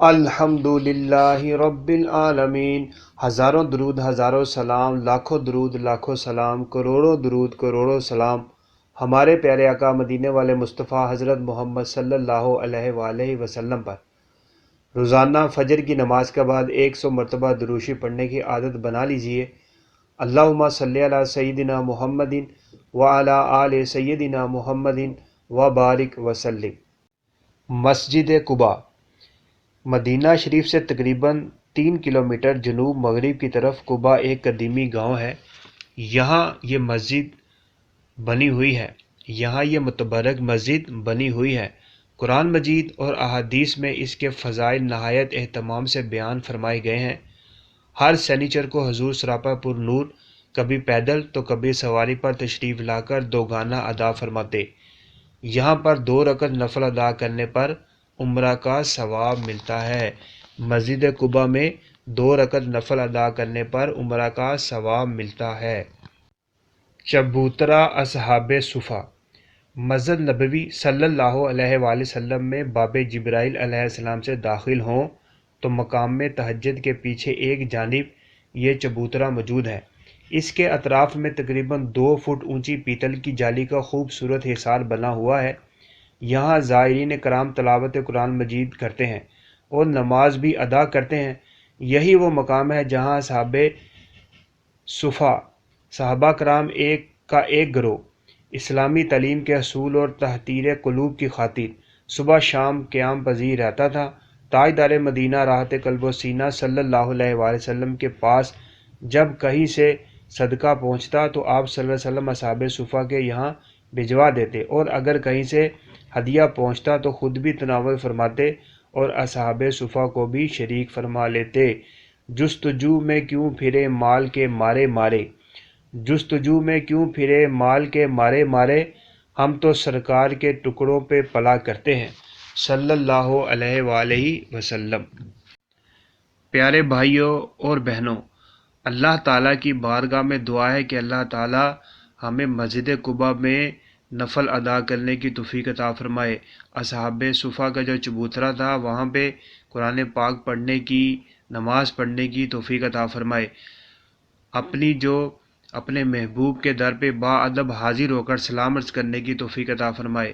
الحمدللہ رب العالمین۔ ہزاروں درود ہزاروں سلام، لاکھوں درود لاکھوں سلام، کروڑوں درود کروڑوں سلام ہمارے پیارے آقا مدینے والے مصطفیٰ حضرت محمد صلی اللہ علیہ وآلہ وسلم پر۔ روزانہ فجر کی نماز کے بعد 100 مرتبہ دروشی پڑھنے کی عادت بنا لیجئے۔ اللہم صلی علی سیدنا محمد وعلی آل سیدنا محمد وبارک وسلم۔ مسجد قباء مدینہ شریف سے تقریباً 3 کلومیٹر جنوب مغرب کی طرف قباء ایک قدیمی گاؤں ہے۔ یہاں یہ مسجد بنی ہوئی ہے۔ یہاں یہ متبرک مسجد بنی ہوئی ہے۔ قرآن مجید اور احادیث میں اس کے فضائل نہایت اہتمام سے بیان فرمائے گئے ہیں۔ ہر سنیچر کو حضور سراپا پر نور کبھی پیدل تو کبھی سواری پر تشریف لا کر دو گانا ادا فرماتے۔ یہاں پر 2 رکعت نفل ادا کرنے پر عمرہ کا ثواب ملتا ہے۔ مسجد قباء میں 2 رکعت نفل ادا کرنے پر عمرہ کا ثواب ملتا ہے۔ چبوترا اصحاب صفا مسجد نبوی صلی اللہ علیہ وآلہ وسلم میں باب جبرائیل علیہ السلام سے داخل ہوں تو مقام میں تہجد کے پیچھے ایک جانب یہ چبوترا موجود ہے۔ اس کے اطراف میں تقریباً 2 فٹ اونچی پیتل کی جالی کا خوبصورت حصار بنا ہوا ہے۔ یہاں زائرین کرام تلاوت قرآن مجید کرتے ہیں اور نماز بھی ادا کرتے ہیں۔ یہی وہ مقام ہے جہاں اصحاب صفا صحابہ کرام کا ایک گروہ اسلامی تعلیم کے اصول اور تحطیر قلوب کی خاطر صبح شام قیام پذیر رہتا تھا۔ تاجدار مدینہ راحت قلب و سینہ صلی اللہ علیہ وآلہ وسلم کے پاس جب کہیں سے صدقہ پہنچتا تو آپ صلی اللہ علیہ وسلم اصحاب صفا کے یہاں بھجوا دیتے، اور اگر کہیں سے ہدیہ پہنچتا تو خود بھی تناول فرماتے اور اصحاب صفا کو بھی شریک فرما لیتے۔ جستجو میں کیوں پھرے مال کے مارے مارے، جستجو میں کیوں پھرے مال کے مارے مارے، ہم تو سرکار کے ٹکڑوں پہ پلا کرتے ہیں صلی اللہ علیہ وآلہ وسلم۔ پیارے بھائیوں اور بہنوں، اللہ تعالیٰ کی بارگاہ میں دعا ہے کہ اللہ تعالیٰ ہمیں مسجد قباء میں نفل ادا کرنے کی توفیق عطا فرمائے۔ اصحاب صفا کا جو چبوترا تھا وہاں پہ قرآن پاک پڑھنے کی، نماز پڑھنے کی توفیق عطا فرمائے۔ اپنے محبوب کے در پہ باادب حاضر ہو کر سلام عرض کرنے کی توفیق عطا فرمائے،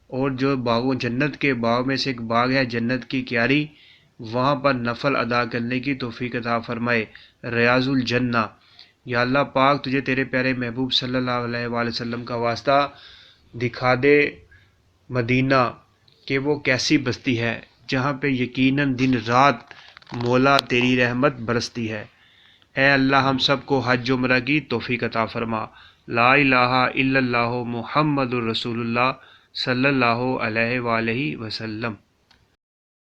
اور جو باغوں جنت کے باغ میں سے ایک باغ ہے جنت کی کیاری، وہاں پر نفل ادا کرنے کی توفیق عطا فرمائے۔ ریاض الجنہ، یا اللہ پاک تجھے تیرے پیارے محبوب صلی اللہ علیہ وآلہ وسلم کا واسطہ دکھا دے مدینہ کہ وہ کیسی بستی ہے جہاں پہ یقیناً دن رات مولا تیری رحمت برستی ہے۔ اے اللہ ہم سب کو حج عمرہ کی توفیق عطا فرما۔ لا الہ الا اللہ محمد الرسول اللہ صلی اللہ علیہ وآلہ وسلم۔